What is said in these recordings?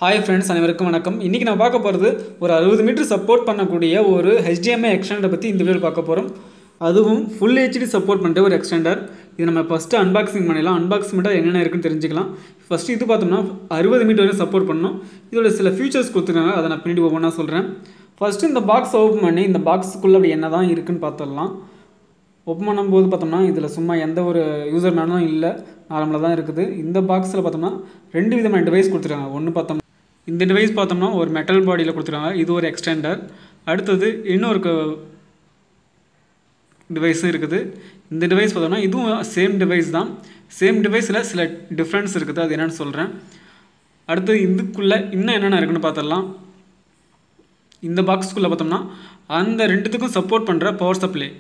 Hi friends, அனைவருக்கும் வணக்கம். இன்னைக்கு நான் பார்க்க போறது ஒரு 60 மீட்டர் சப்போர்ட் பண்ணக்கூடிய ஒரு HDMI எக்ஸ்டெண்டர் பத்தி இந்த வீடியோல பார்க்க போறோம். அதுவும் full HD சப்போர்ட் பண்ற ஒரு எக்ஸ்டெண்டர். இது நம்ம ஃபர்ஸ்ட் அன்பாக்சிங் பண்ணலாம். அன்பாக்ஸ் பண்ணிட்டா என்னென்ன இருக்குன்னு தெரிஞ்சுக்கலாம். ஃபர்ஸ்ட் இது பார்த்தோம்னா 60 மீட்டர் வரை சப்போர்ட் பண்ணனும். இதோட சில ஃபீச்சர்ஸ் கொடுத்திருக்காங்க. அத நான் பின்னாடி ஓபனா சொல்றேன். ஃபர்ஸ்ட் இந்த பாக்ஸ் ஓபன் பண்ணி இந்த பாக்ஸ்க்குள்ள அப்படி என்னதான் இருக்குன்னு பார்த்தறலாம். ஓபன் பண்ணும்போது பார்த்தோம்னா இதுல சும்மா எந்த ஒரு யூசர் மேனுவலும் இல்ல. நார்மலா தான் இருக்குது. இந்த பாக்ஸ்ல பார்த்தோம்னா ரெண்டு விதமான டிவைஸ் கொடுத்திருக்காங்க. ஒன்னு பார்த்தோம் இந்த டிவைஸ் பார்த்தோம்னா ஒரு மெட்டல் பாடியில கொடுத்திருக்காங்க. இது ஒரு எக்ஸ்டெண்டர். அடுத்து இன்னொரு டிவைஸ் இருக்குது. இந்த டிவைஸ் பார்த்தோம்னா இதுவும் சேம் டிவைஸ் தான். சேம் டிவைஸ்ல சில டிஃபரன்ஸ் இருக்குது. அது என்னன்னு சொல்றேன். அடுத்து இதுக்குள்ள இன்னும் என்னென்ன இருக்குன்னு பார்த்தறலாம். இந்த பாக்ஸ்க்குள்ள பார்த்தோம்னா அந்த ரெண்டுத்துக்கும் சப்போர்ட் பண்ற பவர் சப்ளை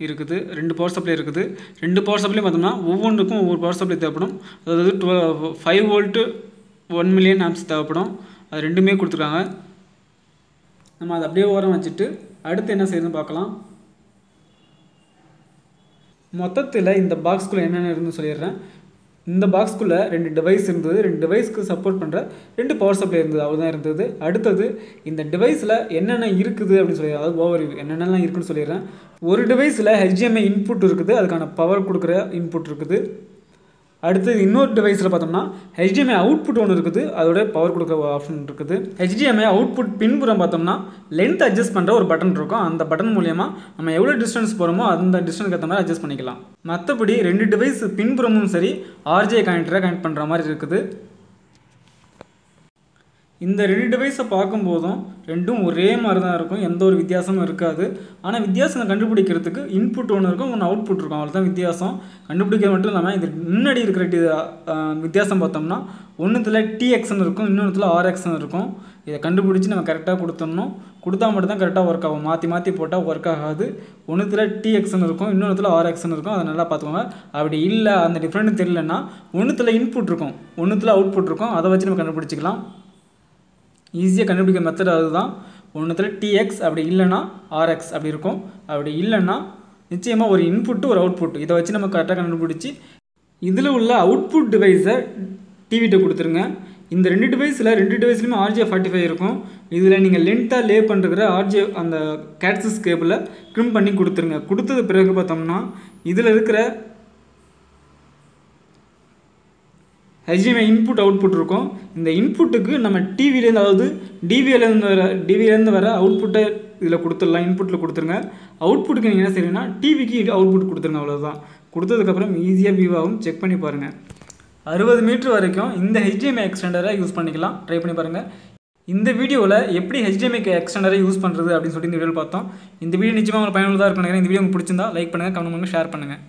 இருக்குது. ரெண்டு பவர் சப்ளை இருக்குது. ரெண்டு பவர் சப்ளை பார்த்தோம்னா ஒவ்வொன்றுக்கும் ஒவ்வொரு பவர் சப்ளை தேவைப்படும். அதாவது 5 வோல்ட் 1 மில்லியன் ஆம்ப்ஸ் தேவைப்படும். அது ரெண்டுமே கொடுத்துருக்காங்க. நம்ம அதை அப்படியே ஓரம் வச்சுட்டு அடுத்து என்ன செய்யணும்னு பார்க்கலாம். மொத்தத்தில் இந்த பாக்ஸ்க்குள்ள என்னென்ன இருக்குன்னு சொல்லிடுறேன். இந்த பாக்ஸ்க்குள்ள ரெண்டு டிவைஸ் இருந்தது. ரெண்டு டிவைஸ்க்கு சப்போர்ட் பண்ணுற ரெண்டு பவர் சப்ளை இருந்தது. அவ்வளோதான் இருந்தது. அடுத்தது இந்த டிவைஸில் என்னென்ன இருக்குது அப்படின்னு சொல்லி, அதாவது ஓவர்வியூ என்னென்னலாம் இருக்குன்னு சொல்லிடுறேன். ஒரு டிவைஸில் HDMI இன்புட் இருக்குது. அதுக்கான பவர் கொடுக்குற இன்புட் இருக்குது. அடுத்து இன்னொரு டிவைஸில் பார்த்தோம்னா HDMI அவுட்புட் ஒன்று இருக்குது. அதோட பவர் கொடுக்குற ஆப்ஷன் இருக்குது. HDMI அவுட்புட் பின்புறம் பார்த்தோம்னா லென்த் அட்ஜஸ்ட் பண்ணுற ஒரு பட்டன் இருக்கும். அந்த பட்டன் மூலமா நம்ம எவ்வளோ டிஸ்டன்ஸ் போகிறோமோ அந்த டிஸ்டன்ஸ்க்கு ஏற்ற மாதிரி அட்ஜஸ்ட் பண்ணிக்கலாம். மற்றபடி ரெண்டு டிவைஸ் பின்புறமும் சரி RJ கனெக்டரை கனெக்ட் பண்ணுற மாதிரி இருக்குது. இந்த ரெண்டு டிவைஸை பார்க்கும்போதும் ரெண்டும் ஒரே மாதிரி தான் இருக்கும். எந்த ஒரு வித்தியாசமும் இருக்காது. ஆனால் வித்தியாசம் கண்டுபிடிக்கிறதுக்கு இன்புட் ஒன்று இருக்கும், ஒன்று அவுட்புட் இருக்கும். அவ்வளோதான் வித்தியாசம். கண்டுபிடிக்கிறது மட்டும் இல்லாமல் இது முன்னாடி இருக்கிற வித்தியாசம் பார்த்தோம்னா ஒன்றுத்தில் TXன்னு இருக்கும், இன்னொன்றுத்தில் RXன்னு இருக்கும். இதை கண்டுபிடிச்சி நம்ம கரெக்டாக கொடுத்துடணும். கொடுத்தா மட்டும் தான் கரெக்டாக ஒர்க் ஆகும். மாற்றி மாற்றி போட்டால் ஒர்க் ஆகாது. ஒன்றுத்தில் TXன்னு இருக்கும், இன்னொன்றுத்தில் RXன்னு இருக்கும். அதை நல்லா பார்த்துக்கோங்க. அப்படி இல்லை அந்த டிஃப்ரெண்ட் தெரியலன்னா ஒன்றுத்தில் இன்புட் இருக்கும், ஒன்றுத்தில் அவுட்புட் இருக்கும். அதை வச்சு நம்ம கண்டுபிடிச்சிக்கலாம். ஈஸியாக கண்டுபிடிக்கிற மெத்தட் அதுதான். ஒன்றுத்தில் TX அப்படி இல்லைன்னா RX அப்படி இருக்கும். அப்படி இல்லைன்னா நிச்சயமாக ஒரு இன்புட்டு ஒரு அவுட்புட். இதை வச்சு நம்ம கரெக்டாக கண்டுபிடிச்சி இதில் உள்ள அவுட்புட் டிவைஸை டிவிட்ட கொடுத்துருங்க. இந்த ரெண்டு டிவைஸ்லையுமே RJ45 இருக்கும். இதில் நீங்கள் லென்த்தாக லே பண்ணுற RJ அந்த கேட்சஸ் கேபிளை ட்ரிம் பண்ணி கொடுத்துருங்க. கொடுத்தது பிறகு பார்த்தோம்னா இதில் இருக்கிற HDMI இன்புட் அவுட்புட் இருக்கும். இந்த இன்புட்டுக்கு நம்ம டிவிலேருந்து, அதாவது டிவிலேருந்து வர அவுட்புட்டை இதில் கொடுத்துடலாம். இன்புட்டில் கொடுத்துருங்க. அவுட்புட்டுக்கு நீங்கள் என்ன செய்யணும்னா டிவிக்கு அவுட்புட் கொடுத்துருங்க. அவ்வளோதான். கொடுத்ததுக்கப்புறம் ஈஸியாக வியூ ஆகும். செக் பண்ணி பாருங்கள். 60 மீட்டர் வரைக்கும் இந்த HDMI எக்ஸ்டெண்டரை யூஸ் பண்ணிக்கலாம். ட்ரை பண்ணி பாருங்கள். இந்த வீடியோவில் எப்படி HDMI எக்ஸ்டெண்டரை யூஸ் பண்ணுறது அப்படின்னு சொல்லிட்டு இந்த வீடியோவில் பார்த்தோம். இந்த வீடியோ நிச்சயமாக உங்களுக்கு பயனுள்ளதாக இருக்கும் நினைக்கிறேன். இந்த வீடியோ உங்களுக்கு பிடிச்சிருந்தா லைக் பண்ணுங்கள், கமெண்ட் பண்ணுங்கள், ஷேர் பண்ணுங்கள்.